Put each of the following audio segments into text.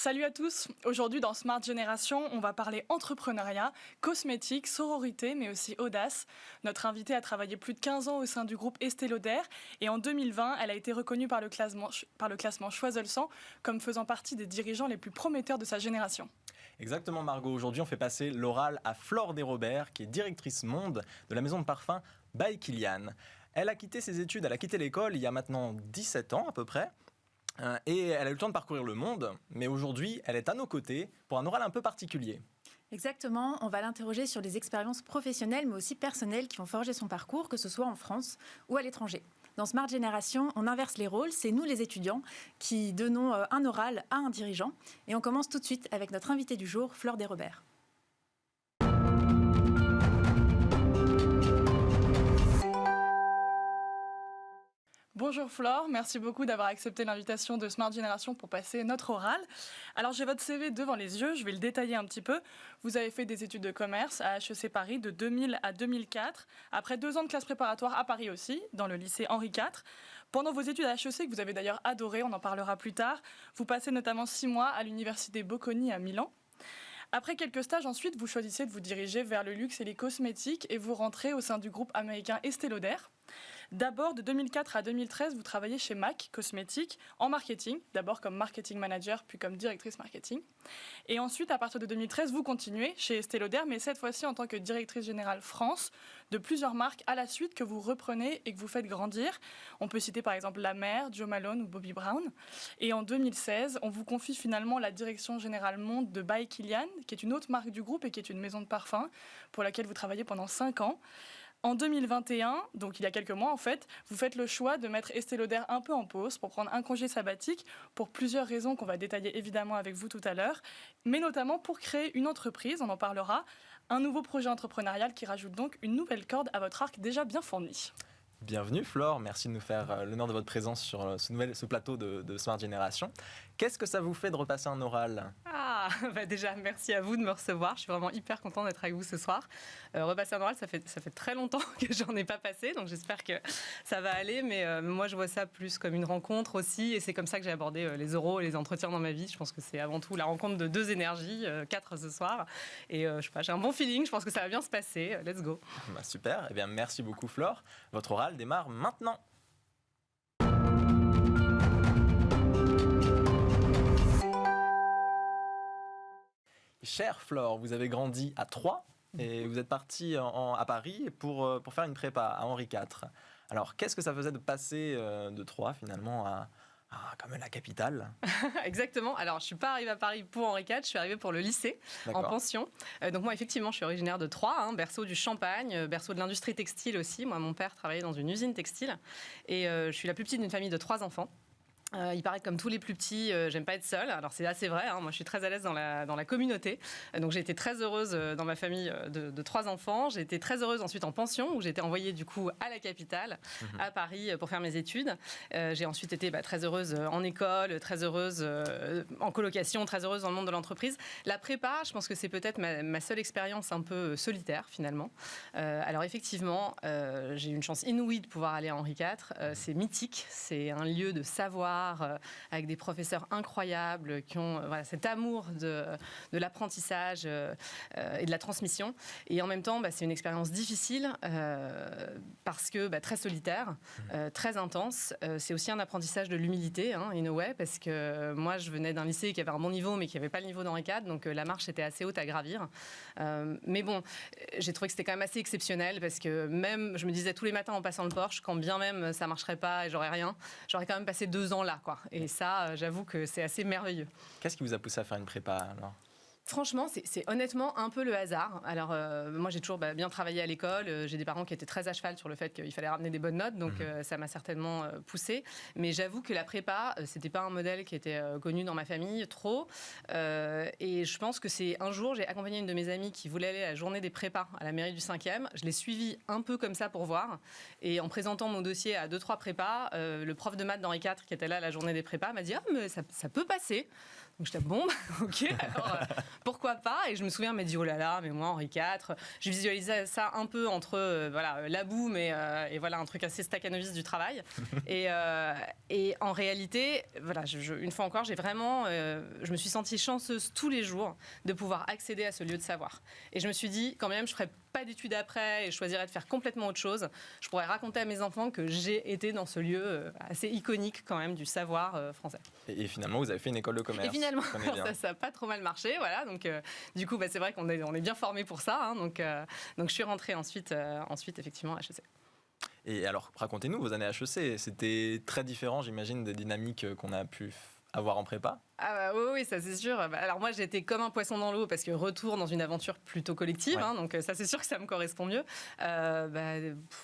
Salut à tous. Aujourd'hui dans Smart Génération, on va parler entrepreneuriat, cosmétique, sororité, mais aussi audace. Notre invitée a travaillé plus de 15 ans au sein du groupe Estée Lauder et en 2020, elle a été reconnue par le classement Choiseul 100 comme faisant partie des dirigeants les plus prometteurs de sa génération. Exactement Margot, aujourd'hui on fait passer l'oral à Flore Desrobert qui est directrice monde de la maison de parfum by Kilian. Elle a quitté ses études, elle a quitté l'école il y a maintenant 17 ans à peu près. Et elle a eu le temps de parcourir le monde, mais aujourd'hui, elle est à nos côtés pour un oral un peu particulier. Exactement, on va l'interroger sur les expériences professionnelles, mais aussi personnelles qui ont forgé son parcours, que ce soit en France ou à l'étranger. Dans Smart Génération, on inverse les rôles, c'est nous les étudiants qui donnons un oral à un dirigeant. Et on commence tout de suite avec notre invitée du jour, Flore Desrobert. Bonjour Flore, merci beaucoup d'avoir accepté l'invitation de Smart Génération pour passer notre oral. Alors j'ai votre CV devant les yeux, je vais le détailler un petit peu. Vous avez fait des études de commerce à HEC Paris de 2000 à 2004, après 2 ans de classe préparatoire à Paris aussi, dans le lycée Henri IV. Pendant vos études à HEC, que vous avez d'ailleurs adoré, on en parlera plus tard, vous passez notamment 6 mois à l'université Bocconi à Milan. Après quelques stages, ensuite, vous choisissez de vous diriger vers le luxe et les cosmétiques et vous rentrez au sein du groupe américain Estée Lauder. D'abord, de 2004 à 2013, vous travaillez chez MAC Cosmétiques en marketing, d'abord comme marketing manager, puis comme directrice marketing. Et ensuite, à partir de 2013, vous continuez chez Estée Lauder, mais cette fois-ci en tant que directrice générale France, de plusieurs marques à la suite que vous reprenez et que vous faites grandir. On peut citer par exemple La Mer, Jo Malone ou Bobbi Brown. Et en 2016, on vous confie finalement la direction générale monde de By Kilian, qui est une autre marque du groupe et qui est une maison de parfum pour laquelle vous travaillez pendant 5 ans. En 2021, donc il y a quelques mois en fait, vous faites le choix de mettre Estée Lauder un peu en pause pour prendre un congé sabbatique pour plusieurs raisons qu'on va détailler évidemment avec vous tout à l'heure, mais notamment pour créer une entreprise, on en parlera, un nouveau projet entrepreneurial qui rajoute donc une nouvelle corde à votre arc déjà bien fourni. Bienvenue Flore, merci de nous faire l'honneur de votre présence sur ce plateau de Smart Génération. Qu'est-ce que ça vous fait de repasser un oral ? Déjà, merci à vous de me recevoir. Je suis vraiment hyper contente d'être avec vous ce soir. Repasser un oral, ça fait très longtemps que j'en ai pas passé, donc j'espère que ça va aller. Mais moi, je vois ça plus comme une rencontre aussi. Et c'est comme ça que j'ai abordé les oraux et les entretiens dans ma vie. Je pense que c'est avant tout la rencontre de 2 énergies, 4 ce soir. Et je sais pas, j'ai un bon feeling. Je pense que ça va bien se passer. Let's go. Super. Eh bien, merci beaucoup Flore. Votre oral démarre maintenant. Chère Flore, vous avez grandi à Troyes et vous êtes partie à Paris pour faire une prépa à Henri IV. Alors, qu'est-ce que ça faisait de passer de Troyes finalement à comme la capitale ? Exactement. Alors, je ne suis pas arrivée à Paris pour Henri IV, je suis arrivée pour le lycée, en pension. Donc moi, effectivement, je suis originaire de Troyes, berceau du Champagne, berceau de l'industrie textile aussi. Moi, mon père travaillait dans une usine textile. Et je suis la plus petite d'une famille de 3 enfants. Il paraît que comme tous les plus petits, j'aime pas être seule. Alors c'est assez vrai, moi je suis très à l'aise dans la communauté. Donc j'ai été très heureuse dans ma famille de 3 enfants. J'ai été très heureuse ensuite en pension, où j'ai été envoyée du coup à la capitale, à Paris, pour faire mes études. J'ai ensuite été très heureuse en école, très heureuse en colocation, très heureuse dans le monde de l'entreprise. La prépa, je pense que c'est peut-être ma seule expérience un peu solitaire finalement. Alors effectivement, j'ai eu une chance inouïe de pouvoir aller à Henri IV. C'est mythique, c'est un lieu de savoir, avec des professeurs incroyables qui ont cet amour de l'apprentissage et de la transmission. Et en même temps, c'est une expérience difficile parce que très solitaire, très intense. C'est aussi un apprentissage de l'humilité, in a way, parce que moi, je venais d'un lycée qui avait un bon niveau, mais qui n'avait pas le niveau d'Henri IV, donc la marche était assez haute à gravir. Mais bon, j'ai trouvé que c'était quand même assez exceptionnel, parce que même, je me disais tous les matins en passant le Porsche, quand bien même ça ne marcherait pas et j'aurais rien, j'aurais quand même passé 2 ans là. Et ça, j'avoue que c'est assez merveilleux. Qu'est-ce qui vous a poussé à faire une prépa alors ? Franchement, c'est honnêtement un peu le hasard. Alors, moi, j'ai toujours bien travaillé à l'école. J'ai des parents qui étaient très à cheval sur le fait qu'il fallait ramener des bonnes notes. Donc, ça m'a certainement poussée. Mais j'avoue que la prépa, c'était pas un modèle qui était connu dans ma famille, trop. Et je pense que c'est un jour, j'ai accompagné une de mes amies qui voulait aller à la journée des prépas à la mairie du 5e. Je l'ai suivie un peu comme ça pour voir. Et en présentant mon dossier à 2-3 prépas, le prof de maths d'Henri IV qui était là à la journée des prépas m'a dit « Ah, mais ça peut passer ». Donc j'étais bon, ok, alors pourquoi pas. Et je me souviens, elle m'a dit, oh là là, mais moi Henri IV, je visualisais ça un peu entre la boum et voilà un truc assez stacanoviste du travail. Et en réalité, voilà, une fois encore, je me suis sentie chanceuse tous les jours de pouvoir accéder à ce lieu de savoir. Et je me suis dit, quand même, je ferais pas d'études après et je choisirais de faire complètement autre chose. Je pourrais raconter à mes enfants que j'ai été dans ce lieu assez iconique quand même du savoir français. Et finalement, vous avez fait une école de commerce. Et finalement, ça n'a pas trop mal marché. Voilà, donc du coup, c'est vrai qu'on est bien formé pour ça. Hein, donc je suis rentrée ensuite effectivement à HEC. Et alors, racontez-nous vos années HEC. C'était très différent, j'imagine, des dynamiques qu'on a pu avoir en prépa. Ah bah oui, ça c'est sûr. Alors moi j'étais comme un poisson dans l'eau parce que retour dans une aventure plutôt collective, hein, donc ça c'est sûr que ça me correspond mieux.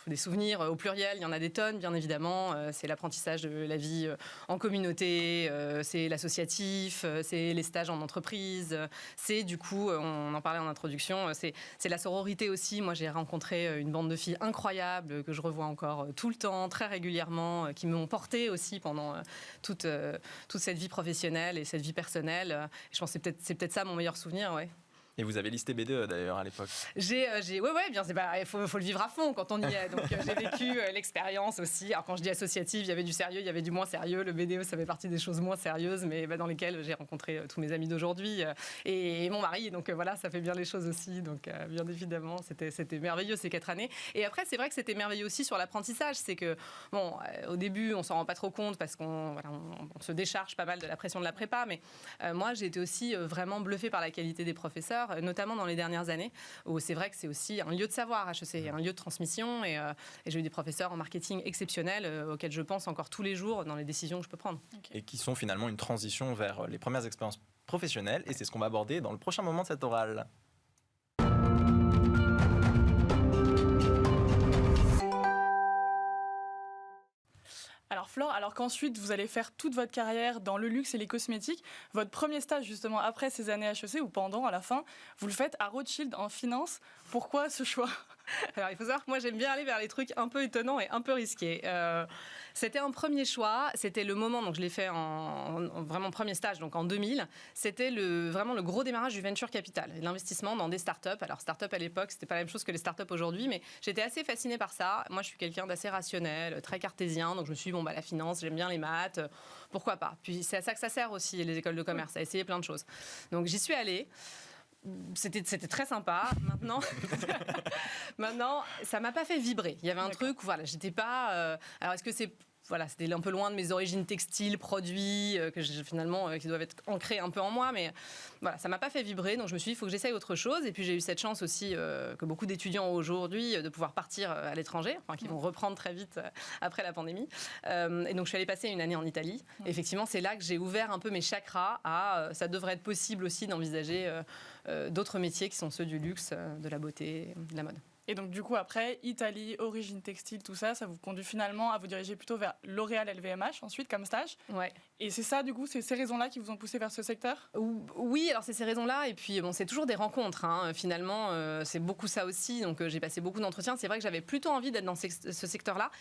Des souvenirs au pluriel, il y en a des tonnes bien évidemment. C'est l'apprentissage de la vie en communauté, c'est l'associatif, c'est les stages en entreprise, c'est du coup, on en parlait en introduction, c'est la sororité aussi. Moi j'ai rencontré une bande de filles incroyables que je revois encore tout le temps, très régulièrement, qui m'ont portée aussi pendant toute cette vie professionnelle et cette vie personnelle. Je pense que c'est peut-être ça mon meilleur souvenir, ouais. Et vous avez listé BDE d'ailleurs à l'époque. Bien, il faut le vivre à fond quand on y est. Donc j'ai vécu l'expérience aussi. Alors quand je dis associative, il y avait du sérieux, il y avait du moins sérieux. Le BDE, ça fait partie des choses moins sérieuses, mais dans lesquelles j'ai rencontré tous mes amis d'aujourd'hui et mon mari. Donc voilà, ça fait bien les choses aussi. Donc bien évidemment, c'était merveilleux ces 4 années. Et après, c'est vrai que c'était merveilleux aussi sur l'apprentissage. C'est que au début, on s'en rend pas trop compte parce qu'on se décharge pas mal de la pression de la prépa. Mais moi, j'ai été aussi vraiment bluffée par la qualité des professeurs, notamment dans les dernières années, où c'est vrai que c'est aussi un lieu de savoir, HEC, un lieu de transmission, et j'ai eu des professeurs en marketing exceptionnels auxquels je pense encore tous les jours dans les décisions que je peux prendre. Okay. Et qui sont finalement une transition vers les premières expériences professionnelles, et c'est ce qu'on va aborder dans le prochain moment de cette orale. Alors Flore, alors qu'ensuite vous allez faire toute votre carrière dans le luxe et les cosmétiques, votre premier stage justement après ces années HEC ou pendant à la fin, vous le faites à Rothschild en finance. Pourquoi ce choix ? Alors il faut savoir que moi j'aime bien aller vers les trucs un peu étonnants et un peu risqués. C'était un premier choix, c'était le moment, donc je l'ai fait en vraiment premier stage, donc en 2000. C'était vraiment le gros démarrage du venture capital, l'investissement dans des startups. Alors startups à l'époque, c'était pas la même chose que les startups aujourd'hui, mais j'étais assez fascinée par ça. Moi je suis quelqu'un d'assez rationnel, très cartésien, donc je me suis dit la finance, j'aime bien les maths, pourquoi pas. Puis c'est à ça que ça sert aussi les écoles de commerce, à essayer plein de choses. Donc j'y suis allée. C'était très sympa. Maintenant, ça m'a pas fait vibrer. Il y avait un truc où j'étais pas. Alors est-ce que c'est c'était un peu loin de mes origines textiles, produits, qui doivent être ancrés un peu en moi, mais ça m'a pas fait vibrer, donc je me suis dit, il faut que j'essaye autre chose, et puis j'ai eu cette chance aussi, que beaucoup d'étudiants ont aujourd'hui, de pouvoir partir à l'étranger, qui vont reprendre très vite après la pandémie, et donc je suis allée passer une année en Italie. Effectivement, c'est là que j'ai ouvert un peu mes chakras ça devrait être possible aussi d'envisager d'autres métiers qui sont ceux du luxe, de la beauté, de la mode. Et donc du coup après, Italie, origine textile, tout ça, ça vous conduit finalement à vous diriger plutôt vers L'Oréal LVMH ensuite comme stage. Ouais. Et c'est ça du coup, c'est ces raisons-là qui vous ont poussé vers ce secteur ? Oui, alors c'est ces raisons-là, et puis c'est toujours des rencontres, hein. Finalement c'est beaucoup ça aussi, donc j'ai passé beaucoup d'entretiens. C'est vrai que j'avais plutôt envie d'être dans ce secteur-là.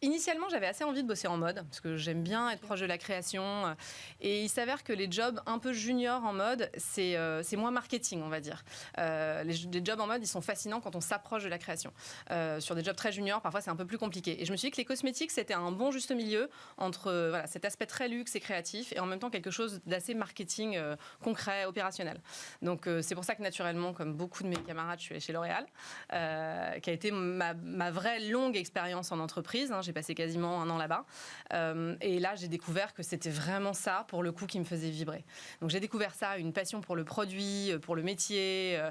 Initialement, j'avais assez envie de bosser en mode, parce que j'aime bien être proche de la création. Et il s'avère que les jobs un peu juniors en mode, c'est moins marketing, on va dire. Les jobs en mode, ils sont fascinants quand on s'approche de la création. Sur des jobs très juniors, parfois, c'est un peu plus compliqué. Et je me suis dit que les cosmétiques, c'était un bon juste milieu entre cet aspect très luxe et créatif, et en même temps quelque chose d'assez marketing, concret, opérationnel. Donc, c'est pour ça que naturellement, comme beaucoup de mes camarades, je suis allée chez L'Oréal, qui a été ma vraie longue expérience en entreprise. J'ai passé quasiment 1 an là-bas. Et là, j'ai découvert que c'était vraiment ça, pour le coup, qui me faisait vibrer. Donc, j'ai découvert ça, une passion pour le produit, pour le métier,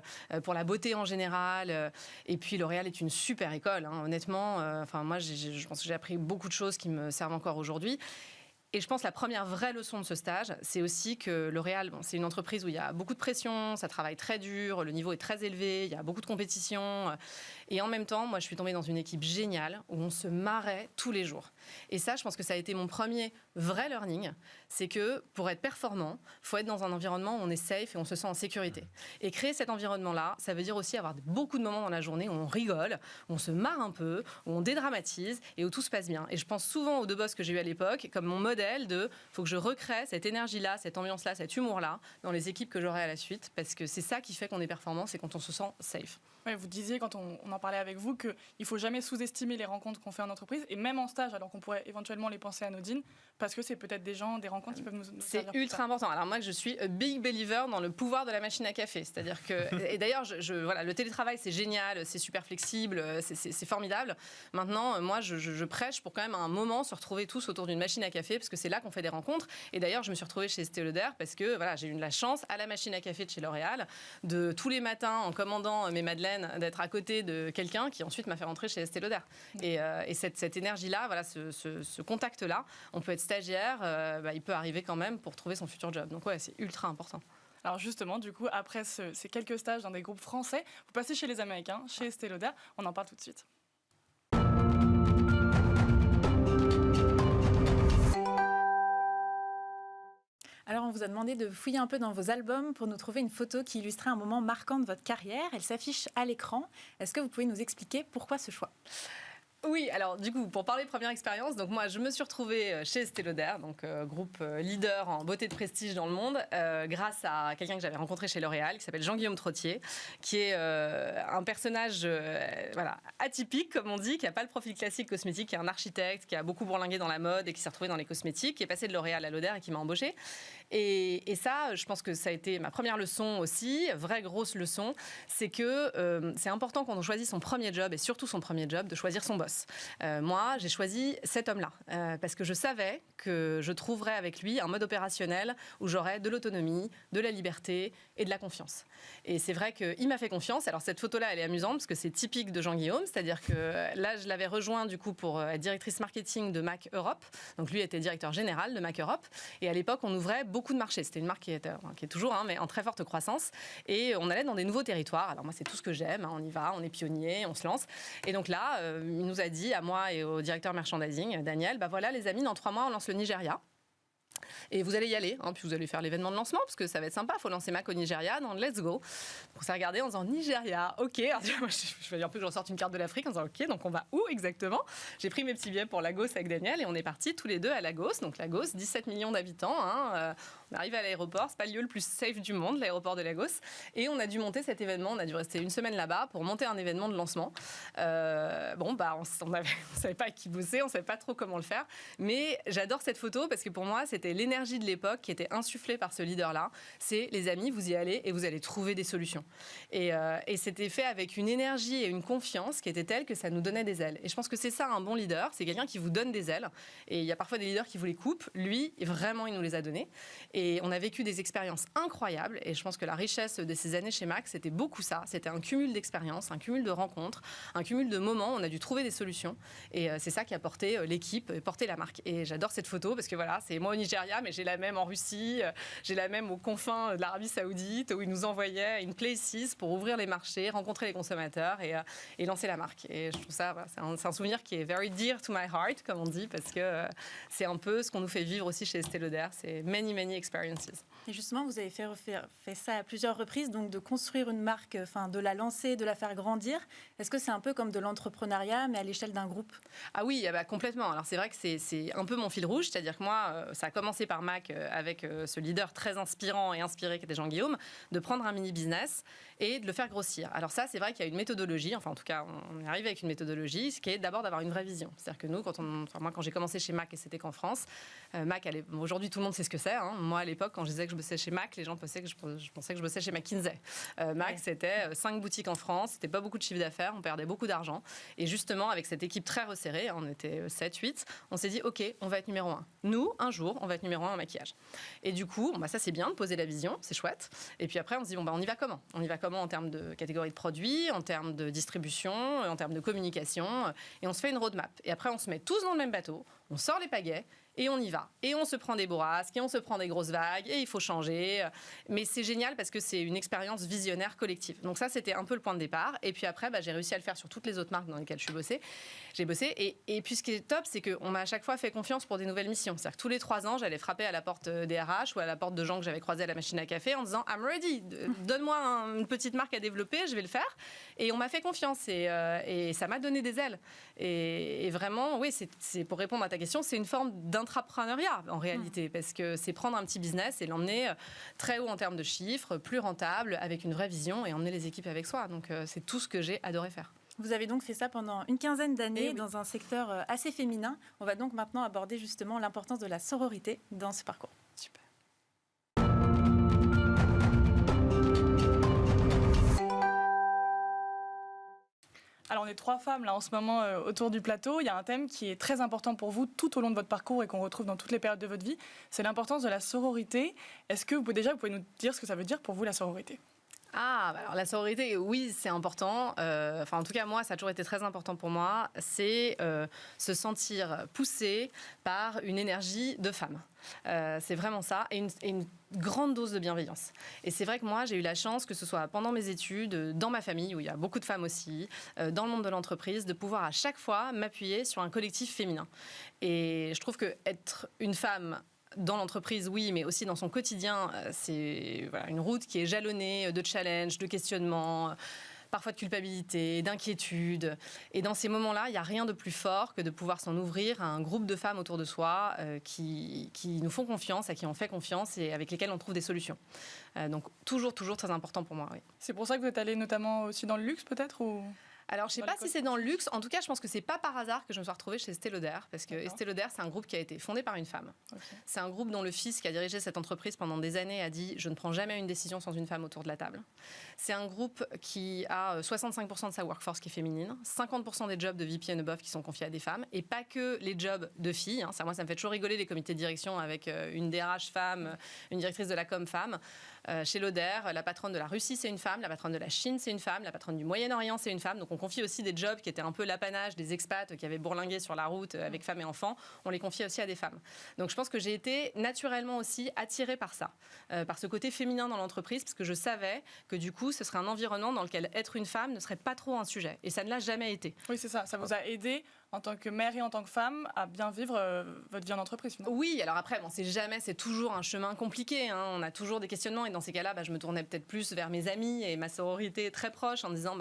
pour la beauté en général. Et puis, L'Oréal est une super école, hein, honnêtement. Moi, je pense que j'ai appris beaucoup de choses qui me servent encore aujourd'hui. Et je pense que la première vraie leçon de ce stage, c'est aussi que L'Oréal, c'est une entreprise où il y a beaucoup de pression, ça travaille très dur, le niveau est très élevé, il y a beaucoup de compétition. Et en même temps, moi, je suis tombée dans une équipe géniale où on se marrait tous les jours. Et ça, je pense que ça a été mon premier vrai learning. C'est que pour être performant, il faut être dans un environnement où on est safe et on se sent en sécurité. Et créer cet environnement-là, ça veut dire aussi avoir beaucoup de moments dans la journée où on rigole, où on se marre un peu, où on dédramatise et où tout se passe bien. Et je pense souvent aux 2 boss que j'ai eu à l'époque comme mon modèle modèle de faut que je recrée cette énergie-là, cette ambiance-là, cet humour-là dans les équipes que j'aurai à la suite, parce que c'est ça qui fait qu'on est performant, c'est quand on se sent safe. Ouais, vous disiez, quand on en parlait avec vous, qu'il ne faut jamais sous-estimer les rencontres qu'on fait en entreprise, et même en stage, alors qu'on pourrait éventuellement les penser anodines, parce que c'est peut-être des rencontres qui peuvent nous c'est ultra important. Alors moi, je suis a big believer dans le pouvoir de la machine à café. C'est-à-dire que... Et d'ailleurs, voilà, le télétravail, c'est génial, c'est super flexible, c'est formidable. Maintenant, moi, je prêche pour quand même à un moment se retrouver tous autour d'une machine à café, parce que c'est là qu'on fait des rencontres. Et d'ailleurs, je me suis retrouvée chez Estée Lauder, parce que voilà, j'ai eu de la chance à la machine à café de chez L'Oréal, de tous les matins, en commandant mes madeleines, d'être à côté de quelqu'un qui ensuite m'a fait rentrer chez Estée Lauder. Et cette énergie-là, voilà, ce contact-là, on peut être stagiaire, il peut arriver quand même pour trouver son futur job. Donc ouais, c'est ultra important. Alors justement, du coup, après ces quelques stages dans des groupes français, vous passez chez les Américains, chez Estée Lauder. On en parle tout de suite. Alors, on vous a demandé de fouiller un peu dans vos albums pour nous trouver une photo qui illustrait un moment marquant de votre carrière. Elle s'affiche à l'écran. Est-ce que vous pouvez nous expliquer pourquoi ce choix ? Oui, alors du coup, pour parler première expérience, donc moi je me suis retrouvée chez Estée Lauder, donc groupe leader en beauté de prestige dans le monde, grâce à quelqu'un que j'avais rencontré chez L'Oréal, qui s'appelle Jean-Guillaume Trottier, qui est un personnage voilà, atypique, comme on dit, qui n'a pas le profil classique cosmétique, qui est un architecte, qui a beaucoup bourlingué dans la mode et qui s'est retrouvé dans les cosmétiques, qui est passé de L'Oréal à Lauder et qui m'a embauchée. Et ça, je pense que ça a été ma première leçon aussi, vraie grosse leçon, c'est que c'est important quand on choisit son premier job, et surtout son premier job, de choisir son boss. Moi, j'ai choisi cet homme-là parce que je savais que je trouverais avec lui un mode opérationnel où j'aurais de l'autonomie, de la liberté et de la confiance. Et c'est vrai qu'il m'a fait confiance. Alors cette photo-là, elle est amusante parce que c'est typique de Jean-Guillaume, c'est-à-dire que là, je l'avais rejoint du coup pour être directrice marketing de MAC Europe. Donc lui était directeur général de MAC Europe. Et à l'époque, on ouvrait beaucoup de marchés. C'était une marque qui est toujours, mais en très forte croissance. Et on allait dans des nouveaux territoires. Alors moi, c'est tout ce que j'aime. On y va, on est pionnier, on se lance. Et donc là, il nous a dit à moi et au directeur merchandising, Daniel, voilà les amis, dans 3 mois, on lance le Nigeria. Et vous allez y aller, puis vous allez faire l'événement de lancement, parce que ça va être sympa, il faut lancer Mac au Nigeria, dans Let's Go. On s'est regardé en disant Nigeria, ok. Alors, moi, je vais dire un peu que je ressorte une carte de l'Afrique en disant ok, donc on va où exactement ? J'ai pris mes petits billets pour Lagos avec Daniel et on est partis tous les deux à Lagos. Donc Lagos, 17 millions d'habitants. On arrive à l'aéroport, c'est pas le lieu le plus safe du monde, l'aéroport de Lagos. Et on a dû monter cet événement, on a dû rester une semaine là-bas pour monter un événement de lancement. On savait pas à qui bosser, on savait pas trop comment le faire. Mais j'adore cette photo parce que pour moi, c'était l'énergie de l'époque qui était insufflée par ce leader-là. C'est les amis, vous y allez et vous allez trouver des solutions. Et c'était fait avec une énergie et une confiance qui était telle que ça nous donnait des ailes. Et je pense que c'est ça un bon leader, c'est quelqu'un qui vous donne des ailes. Et il y a parfois des leaders qui vous les coupent. Lui, vraiment, il nous les a données. Et on a vécu des expériences incroyables. Et je pense que la richesse de ces années chez MAC, c'était beaucoup ça. C'était un cumul d'expériences, un cumul de rencontres, un cumul de moments. On a dû trouver des solutions. Et c'est ça qui a porté l'équipe, porté la marque. Et j'adore cette photo parce que voilà, c'est moi au Nigeria, mais j'ai la même en Russie, j'ai la même aux confins de l'Arabie Saoudite, où ils nous envoyaient une places pour ouvrir les marchés, rencontrer les consommateurs et lancer la marque. Et je trouve ça, voilà, c'est un souvenir qui est very dear to my heart, comme on dit, parce que c'est un peu ce qu'on nous fait vivre aussi chez Estée Lauder. C'est many experiences. Et justement, vous avez fait ça à plusieurs reprises, donc de construire une marque, de la lancer, de la faire grandir. Est-ce que c'est un peu comme de l'entrepreneuriat, mais à l'échelle d'un groupe ? Ah oui, complètement. Alors c'est vrai que c'est un peu mon fil rouge, c'est-à-dire que moi, ça a commencé par MAC avec ce leader très inspirant et inspiré qui était Jean-Guillaume, de prendre un mini-business et de le faire grossir. Alors ça, c'est vrai qu'il y a une méthodologie, en tout cas, on est arrivé avec une méthodologie, ce qui est d'abord d'avoir une vraie vision. C'est-à-dire que nous, moi, quand j'ai commencé chez MAC, et c'était qu'en France, MAC, aujourd'hui, tout le monde sait ce que c'est. Moi, à l'époque, quand je disais que je bossais chez MAC, les gens pensaient que je pensais que je bossais chez McKinsey. MAC, c'était 5 boutiques en France, c'était pas beaucoup de chiffre d'affaires, on perdait beaucoup d'argent. Et justement, avec cette équipe très resserrée, on était 7, 8, on s'est dit, OK, on va être numéro 1. Nous, un jour, on va être numéro 1 en maquillage. Et du coup, ça c'est bien de poser la vision, c'est chouette. Et puis après, on se dit, on y va comment ? On y va comment en termes de catégorie de produits, en termes de distribution, en termes de communication. Et on se fait une roadmap. Et après, on se met tous dans le même bateau, on sort les pagaies, et on y va. Et on se prend des bourrasques, et on se prend des grosses vagues, et il faut changer. Mais c'est génial parce que c'est une expérience visionnaire collective. Donc ça, c'était un peu le point de départ. Et puis après, j'ai réussi à le faire sur toutes les autres marques dans lesquelles j'ai bossé. Et puis ce qui est top, c'est qu'on m'a à chaque fois fait confiance pour des nouvelles missions. C'est-à-dire que tous les 3 ans, j'allais frapper à la porte des RH ou à la porte de gens que j'avais croisés à la machine à café en disant « I'm ready, donne-moi une petite marque à développer, je vais le faire ». Et on m'a fait confiance et ça m'a donné des ailes. Et vraiment, oui, c'est pour répondre à ta question, c'est une forme l'intrapreneuriat en réalité, parce que c'est prendre un petit business et l'emmener très haut en termes de chiffres, plus rentable, avec une vraie vision et emmener les équipes avec soi. Donc c'est tout ce que j'ai adoré faire. Vous avez donc fait ça pendant une quinzaine d'années oui. dans un secteur assez féminin. On va donc maintenant aborder justement l'importance de la sororité dans ce parcours. Super. Alors on est 3 femmes là en ce moment autour du plateau. Il y a un thème qui est très important pour vous tout au long de votre parcours et qu'on retrouve dans toutes les périodes de votre vie. C'est l'importance de la sororité. Est-ce que vous pouvez nous dire ce que ça veut dire pour vous la sororité ? Alors la sororité, oui, c'est important. En tout cas, moi, ça a toujours été très important pour moi. C'est se sentir poussé par une énergie de femme. C'est vraiment ça. Et une grande dose de bienveillance. Et c'est vrai que moi, j'ai eu la chance, que ce soit pendant mes études, dans ma famille, où il y a beaucoup de femmes aussi, dans le monde de l'entreprise, de pouvoir à chaque fois m'appuyer sur un collectif féminin. Et je trouve qu'être une femme dans l'entreprise, oui, mais aussi dans son quotidien, c'est une route qui est jalonnée de challenges, de questionnements, parfois de culpabilité, d'inquiétude. Et dans ces moments-là, il n'y a rien de plus fort que de pouvoir s'en ouvrir à un groupe de femmes autour de soi qui nous font confiance, à qui on fait confiance et avec lesquelles on trouve des solutions. Donc toujours très important pour moi, oui. C'est pour ça que vous êtes allée notamment aussi dans le luxe peut-être ou... Alors, je ne sais pas si c'est dans le luxe. En tout cas, je pense que ce n'est pas par hasard que je me suis retrouvée chez Estée Lauder. Parce que Estée Lauder, c'est un groupe qui a été fondé par une femme. Okay. C'est un groupe dont le fils qui a dirigé cette entreprise pendant des années a dit « Je ne prends jamais une décision sans une femme autour de la table ». C'est un groupe qui a 65% de sa workforce qui est féminine, 50% des jobs de VP and above qui sont confiés à des femmes, et pas que les jobs de filles. Moi, ça me fait toujours rigoler les comités de direction avec une DRH femme, une directrice de la com femme. Chez Lauder, la patronne de la Russie, c'est une femme, la patronne de la Chine, c'est une femme, la patronne du Moyen-Orient, c'est une femme. Donc on confie aussi des jobs qui étaient un peu l'apanage des expats qui avaient bourlingué sur la route avec femmes et enfants. On les confiait aussi à des femmes. Donc je pense que j'ai été naturellement aussi attirée par ça, par ce côté féminin dans l'entreprise, parce que je savais que du coup, ce serait un environnement dans lequel être une femme ne serait pas trop un sujet. Et ça ne l'a jamais été. Oui, c'est ça. Ça vous a aidé en tant que mère et en tant que femme, à bien vivre votre vie en entreprise finalement. Oui, alors après, c'est toujours un chemin compliqué. On a toujours des questionnements et dans ces cas-là, je me tournais peut-être plus vers mes amis et ma sororité très proche en disant,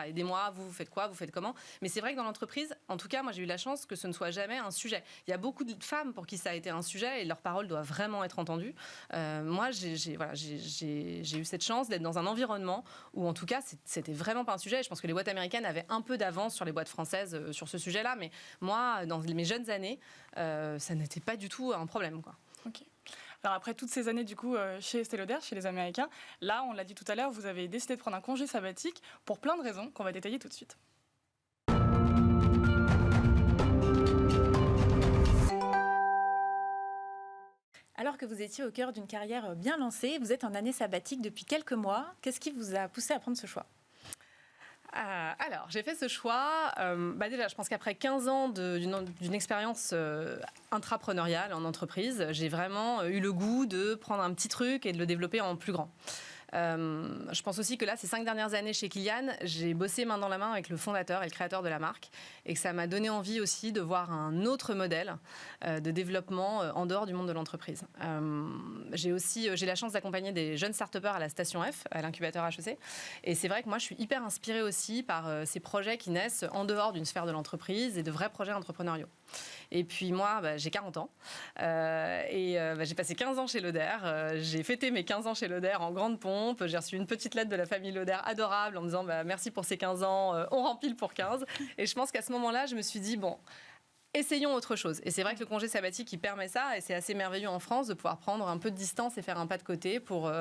aidez-moi, vous faites quoi, vous faites comment. Mais c'est vrai que dans l'entreprise, en tout cas, moi j'ai eu la chance que ce ne soit jamais un sujet. Il y a beaucoup de femmes pour qui ça a été un sujet et leurs paroles doivent vraiment être entendues. Moi, j'ai eu cette chance d'être dans un environnement où en tout cas, c'était vraiment pas un sujet. Et je pense que les boîtes américaines avaient un peu d'avance sur les boîtes françaises sur ce sujet-là. Mais moi, dans mes jeunes années, ça n'était pas du tout un problème, quoi. Ok. Alors après toutes ces années du coup chez Estée Lauder, chez les Américains, là on l'a dit tout à l'heure, vous avez décidé de prendre un congé sabbatique pour plein de raisons qu'on va détailler tout de suite. Alors que vous étiez au cœur d'une carrière bien lancée, vous êtes en année sabbatique depuis quelques mois. Qu'est-ce qui vous a poussé à prendre ce choix ? Alors, j'ai fait ce choix. Déjà, je pense qu'après 15 ans d'une expérience intrapreneuriale en entreprise, j'ai vraiment eu le goût de prendre un petit truc et de le développer en plus grand. Je pense aussi que là, ces 5 dernières années chez Kilian, j'ai bossé main dans la main avec le fondateur et le créateur de la marque et que ça m'a donné envie aussi de voir un autre modèle de développement en dehors du monde de l'entreprise. J'ai la chance d'accompagner des jeunes start-upers à la Station F, à l'incubateur HEC. Et c'est vrai que moi, je suis hyper inspirée aussi par ces projets qui naissent en dehors d'une sphère de l'entreprise et de vrais projets entrepreneuriaux. Et puis moi, j'ai 40 ans j'ai passé 15 ans chez Lauder. J'ai fêté mes 15 ans chez Lauder en grande pompe. J'ai reçu une petite lettre de la famille Lauder adorable en me disant merci pour ces 15 ans, on rempile pour 15. Et je pense qu'à ce moment-là, je me suis dit essayons autre chose. Et c'est vrai que le congé sabbatique, il permet ça et c'est assez merveilleux en France de pouvoir prendre un peu de distance et faire un pas de côté pour...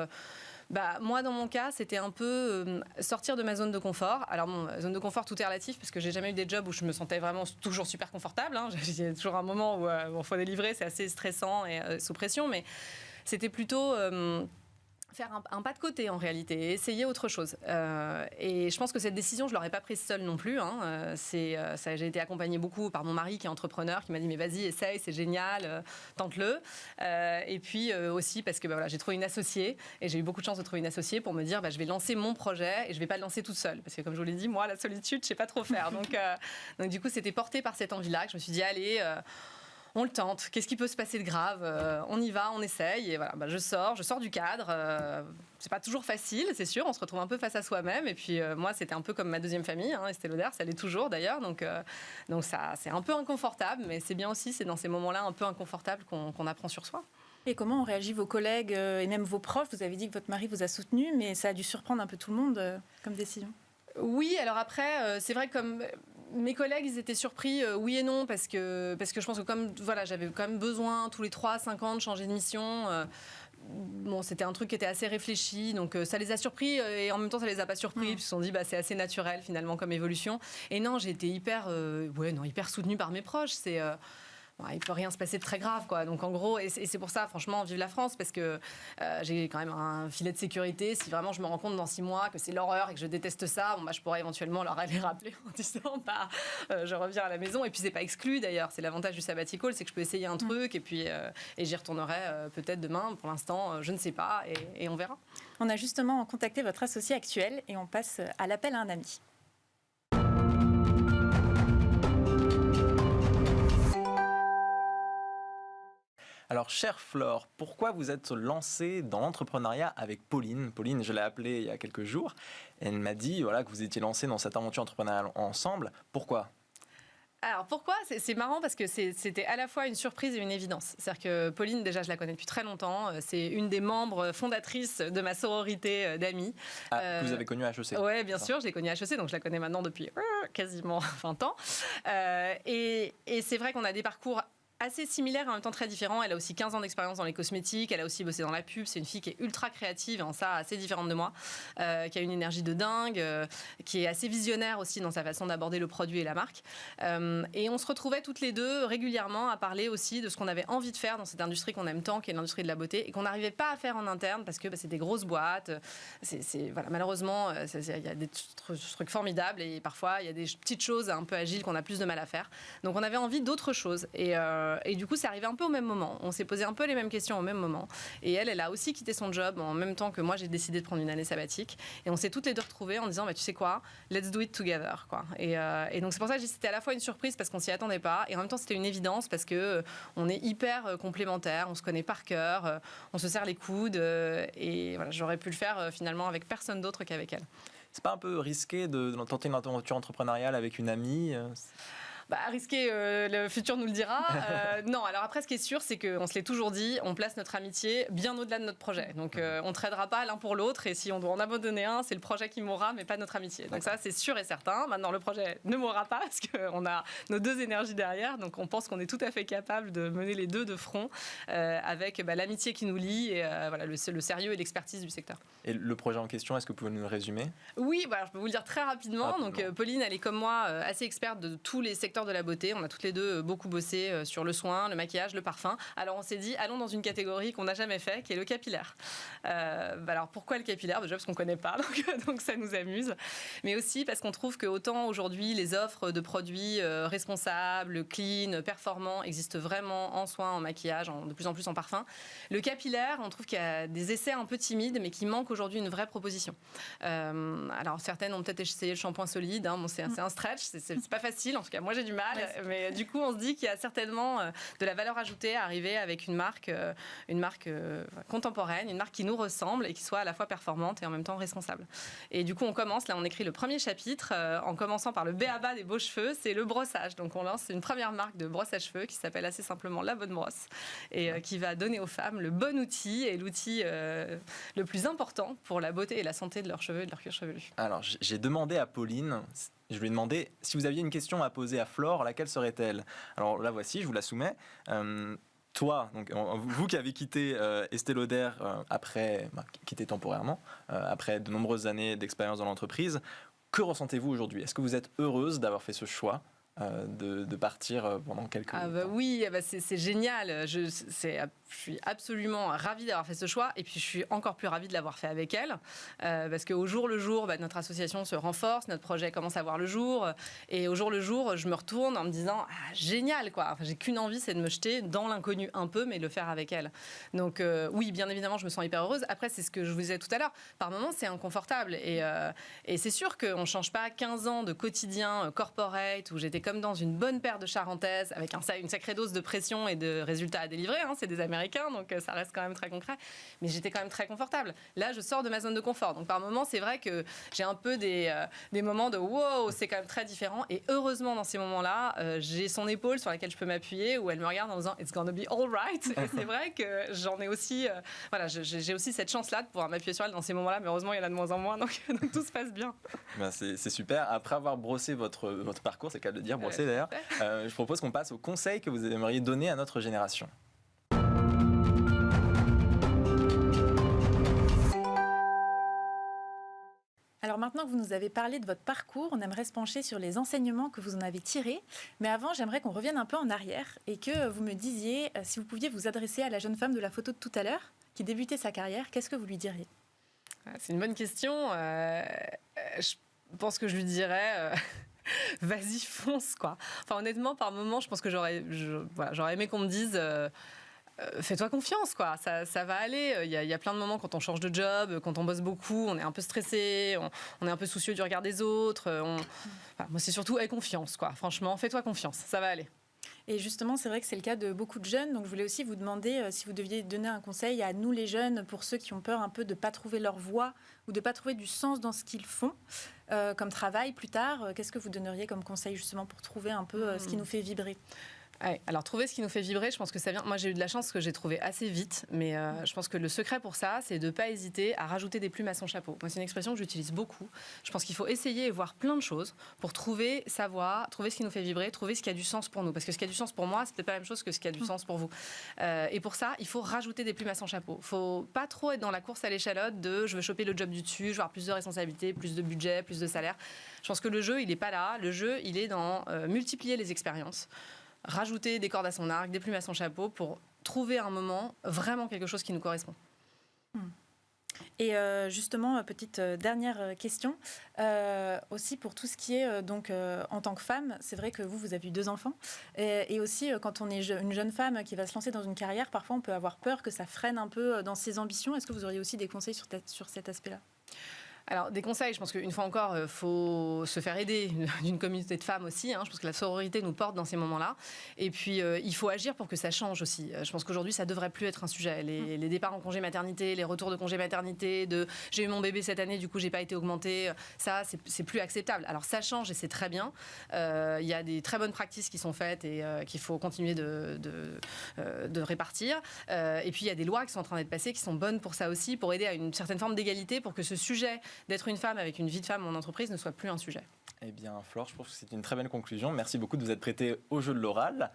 moi, dans mon cas, c'était un peu sortir de ma zone de confort. Alors, zone de confort, tout est relatif, parce que j'ai jamais eu des jobs où je me sentais vraiment toujours super confortable. Il y a toujours un moment où il faut délivrer, c'est assez stressant et sous pression, mais c'était plutôt... faire un pas de côté en réalité, essayer autre chose. Et je pense que cette décision, je ne l'aurais pas prise seule non plus. J'ai été accompagnée beaucoup par mon mari qui est entrepreneur, qui m'a dit mais vas-y, essaye, c'est génial, tente-le. Et puis aussi parce que j'ai trouvé une associée et j'ai eu beaucoup de chance de trouver une associée pour me dire je vais lancer mon projet et je ne vais pas le lancer toute seule. Parce que comme je vous l'ai dit, moi, la solitude, je ne sais pas trop faire. Donc du coup, c'était porté par cette envie-là que je me suis dit allez... on le tente. Qu'est-ce qui peut se passer de grave? On y va, on essaye. Et voilà, je sors du cadre. C'est pas toujours facile, c'est sûr. On se retrouve un peu face à soi-même. Et puis moi, c'était un peu comme ma deuxième famille, Estée Lauder. Ça l'est toujours d'ailleurs. Donc ça, c'est un peu inconfortable, mais c'est bien aussi. C'est dans ces moments-là un peu inconfortables qu'on apprend sur soi. Et comment ont réagi vos collègues et même vos proches? Vous avez dit que votre mari vous a soutenu, mais ça a dû surprendre un peu tout le monde comme décision. Oui, alors après, c'est vrai que comme mes collègues, ils étaient surpris, oui et non, parce que je pense que comme voilà, j'avais quand même besoin tous les 3 à 5 ans de changer de mission. Bon, c'était un truc qui était assez réfléchi, donc ça les a surpris et en même temps ça les a pas surpris, puis ils se sont dit c'est assez naturel finalement comme évolution. Et non, j'ai été hyper soutenue par mes proches. Il peut rien se passer de très grave, quoi. Donc en gros, et c'est pour ça, franchement, vive la France, parce que j'ai quand même un filet de sécurité. Si vraiment je me rends compte dans 6 mois que c'est l'horreur et que je déteste ça, je pourrais éventuellement leur aller rappeler en disant je reviens à la maison. Et puis c'est pas exclu d'ailleurs. C'est l'avantage du sabbatical, c'est que je peux essayer un truc et puis et j'y retournerai peut-être demain. Pour l'instant, je ne sais pas et on verra. On a justement contacté votre associé actuel et on passe à l'appel à un ami. Alors, chère Flore, pourquoi vous êtes lancée dans l'entrepreneuriat avec Pauline? Pauline, je l'ai appelée il y a quelques jours. Elle m'a dit que vous étiez lancée dans cette aventure entrepreneuriale ensemble. Pourquoi? Alors pourquoi? C'est marrant parce que c'était à la fois une surprise et une évidence. C'est-à-dire que Pauline, déjà, je la connais depuis très longtemps. C'est une des membres fondatrices de ma sororité d'amis. Que vous avez connue à HEC? Oui, bien sûr, je l'ai connue à HEC, donc je la connais maintenant depuis quasiment 20 ans. Et c'est vrai qu'on a des parcours assez similaire et en même temps très différent. Elle a aussi 15 ans d'expérience dans les cosmétiques, elle a aussi bossé dans la pub. C'est une fille qui est ultra créative, en ça assez différente de moi, qui a une énergie de dingue, qui est assez visionnaire aussi dans sa façon d'aborder le produit et la marque. Et on se retrouvait toutes les deux régulièrement à parler aussi de ce qu'on avait envie de faire dans cette industrie qu'on aime tant, qui est l'industrie de la beauté, et qu'on n'arrivait pas à faire en interne parce que c'est des grosses boîtes. Malheureusement, il y a des trucs formidables et parfois il y a des petites choses un peu agiles qu'on a plus de mal à faire. Donc on avait envie d'autres choses. Et du coup, c'est arrivé un peu au même moment. On s'est posé un peu les mêmes questions au même moment. Et elle a aussi quitté son job en même temps que moi, j'ai décidé de prendre une année sabbatique. Et on s'est toutes les deux retrouvées en disant, tu sais quoi, let's do it together, quoi. Et donc, c'est pour ça que c'était à la fois une surprise parce qu'on s'y attendait pas. Et en même temps, c'était une évidence parce que on est hyper complémentaires. On se connaît par cœur. On se serre les coudes. Et voilà, j'aurais pu le faire finalement avec personne d'autre qu'avec elle. C'est pas un peu risqué de tenter une aventure entrepreneuriale avec une amie? Risquer, le futur nous le dira. Non, alors après, ce qui est sûr, c'est qu'on se l'est toujours dit, on place notre amitié bien au-delà de notre projet. Donc, on ne tradera pas l'un pour l'autre. Et si on doit en abandonner un, c'est le projet qui mourra, mais pas notre amitié. Donc ça, c'est sûr et certain. Maintenant, le projet ne mourra pas parce qu'on a nos deux énergies derrière. Donc, on pense qu'on est tout à fait capable de mener les deux de front avec l'amitié qui nous lie et le sérieux et l'expertise du secteur. Et le projet en question, est-ce que vous pouvez nous le résumer? Oui, je peux vous le dire très rapidement. Donc, Pauline, elle est comme moi assez experte de tous les secteurs de la beauté. On a toutes les deux beaucoup bossé sur le soin, le maquillage, le parfum. Alors on s'est dit, allons dans une catégorie qu'on n'a jamais fait, qui est le capillaire. Alors pourquoi le capillaire? Déjà parce qu'on ne connaît pas, donc ça nous amuse. Mais aussi parce qu'on trouve que autant aujourd'hui les offres de produits responsables, clean, performants existent vraiment en soins, en maquillage, de plus en plus en parfum. Le capillaire, on trouve qu'il y a des essais un peu timides, mais qui manquent aujourd'hui une vraie proposition. Alors certaines ont peut-être essayé le shampoing solide, c'est un stretch, c'est pas facile, en tout cas moi j'ai du mal. Mais du coup, on se dit qu'il y a certainement de la valeur ajoutée à arriver avec une marque contemporaine, une marque qui nous ressemble et qui soit à la fois performante et en même temps responsable. Et du coup, on écrit le premier chapitre en commençant par le b.a.-ba des beaux cheveux, c'est le brossage. Donc, on lance une première marque de brosse à cheveux qui s'appelle assez simplement La Bonne Brosse et qui va donner aux femmes le bon outil et l'outil le plus important pour la beauté et la santé de leurs cheveux et de leur cuir chevelu. Alors, j'ai demandé à Pauline... Je lui ai demandé si vous aviez une question à poser à Flore, laquelle serait-elle? Alors là, voici, je vous la soumets. Toi, donc, vous qui avez quitté Estée Lauder quitté temporairement, après de nombreuses années d'expérience dans l'entreprise, que ressentez-vous aujourd'hui? Est-ce que vous êtes heureuse d'avoir fait ce choix de partir pendant quelques temps? Oui, c'est génial. suis absolument ravie d'avoir fait ce choix et puis je suis encore plus ravie de l'avoir fait avec elle parce qu'au jour le jour, notre association se renforce, notre projet commence à voir le jour et au jour le jour, je me retourne en me disant génial quoi. Enfin, j'ai qu'une envie, c'est de me jeter dans l'inconnu un peu, mais de le faire avec elle. Donc oui, bien évidemment, je me sens hyper heureuse. Après, c'est ce que je vous disais tout à l'heure. Par moments, c'est inconfortable et c'est sûr qu'on ne change pas 15 ans de quotidien corporate où j'étais comme dans une bonne paire de charentaises avec une sacrée dose de pression et de résultats à délivrer. C'est des Américains, donc ça reste quand même très concret. Mais j'étais quand même très confortable. Là, je sors de ma zone de confort. Donc par moments, c'est vrai que j'ai un peu des moments de wow, c'est quand même très différent. Et heureusement, dans ces moments-là, j'ai son épaule sur laquelle je peux m'appuyer où elle me regarde en disant It's gonna be all right. Et c'est vrai que j'en ai aussi, j'ai aussi cette chance-là de pouvoir m'appuyer sur elle dans ces moments-là. Mais heureusement, il y en a de moins en moins, donc tout se passe bien. C'est super. Après avoir brossé votre parcours, c'est le cas de le dire, brossé d'ailleurs, je propose qu'on passe aux conseils que vous aimeriez donner à notre génération. Alors maintenant que vous nous avez parlé de votre parcours, on aimerait se pencher sur les enseignements que vous en avez tirés. Mais avant, j'aimerais qu'on revienne un peu en arrière et que vous me disiez, si vous pouviez vous adresser à la jeune femme de la photo de tout à l'heure, qui débutait sa carrière, qu'est-ce que vous lui diriez ? C'est une bonne question. Je pense que je lui dirais... vas-y, fonce, quoi. Enfin, honnêtement, par moments, je pense que j'aurais aimé qu'on me dise... fais-toi confiance, quoi. Ça va aller. Il y a plein de moments quand on change de job, quand on bosse beaucoup, on est un peu stressé, on est un peu soucieux du regard des autres. Moi, c'est surtout aie confiance, quoi. Franchement, fais-toi confiance, ça va aller. Et justement, c'est vrai que c'est le cas de beaucoup de jeunes. Donc, je voulais aussi vous demander si vous deviez donner un conseil à nous, les jeunes, pour ceux qui ont peur un peu de ne pas trouver leur voie ou de ne pas trouver du sens dans ce qu'ils font comme travail plus tard. Qu'est-ce que vous donneriez comme conseil justement pour trouver un peu ce qui nous fait vibrer ? Ouais, alors trouver ce qui nous fait vibrer, je pense que ça vient... Moi j'ai eu de la chance que j'ai trouvé assez vite, mais je pense que le secret pour ça, c'est de ne pas hésiter à rajouter des plumes à son chapeau. Moi c'est une expression que j'utilise beaucoup. Je pense qu'il faut essayer et voir plein de choses pour trouver sa voie, trouver ce qui nous fait vibrer, trouver ce qui a du sens pour nous. Parce que ce qui a du sens pour moi, c'est peut-être pas la même chose que ce qui a du sens pour vous. Et pour ça, il faut rajouter des plumes à son chapeau. Il ne faut pas trop être dans la course à l'échalote de je veux choper le job du dessus, je veux avoir plus de responsabilités, plus de budget, plus de salaire. Je pense que le jeu, il n'est pas là. Le jeu, il est dans multiplier les expériences. Rajouter des cordes à son arc, des plumes à son chapeau pour trouver un moment vraiment quelque chose qui nous correspond. Et justement, petite dernière question, aussi pour tout ce qui est en tant que femme, c'est vrai que vous avez eu 2 enfants, et aussi quand on est une jeune femme qui va se lancer dans une carrière, parfois on peut avoir peur que ça freine un peu dans ses ambitions. Est-ce que vous auriez aussi des conseils sur cet aspect-là ? Alors, des conseils, je pense qu'une fois encore, il faut se faire aider d'une communauté de femmes aussi. Je pense que la sororité nous porte dans ces moments-là. Et puis, il faut agir pour que ça change aussi. Je pense qu'aujourd'hui, ça ne devrait plus être un sujet. Les départs en congé maternité, les retours de congé maternité, j'ai eu mon bébé cette année, du coup, je n'ai pas été augmentée, ça, c'est plus acceptable. Alors, ça change et c'est très bien. Il y a des très bonnes pratiques qui sont faites et qu'il faut continuer de répartir. Et puis, il y a des lois qui sont en train d'être passées qui sont bonnes pour ça aussi, pour aider à une certaine forme d'égalité, pour que ce sujet d'être une femme avec une vie de femme en entreprise ne soit plus un sujet. Eh bien, Flore, je trouve que c'est une très belle conclusion. Merci beaucoup de vous être prêtée au jeu de l'oral.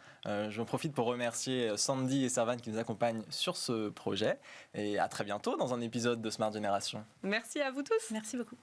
J'en profite pour remercier Sandy et Servane qui nous accompagnent sur ce projet. Et à très bientôt dans un épisode de Smart Génération. Merci à vous tous. Merci beaucoup.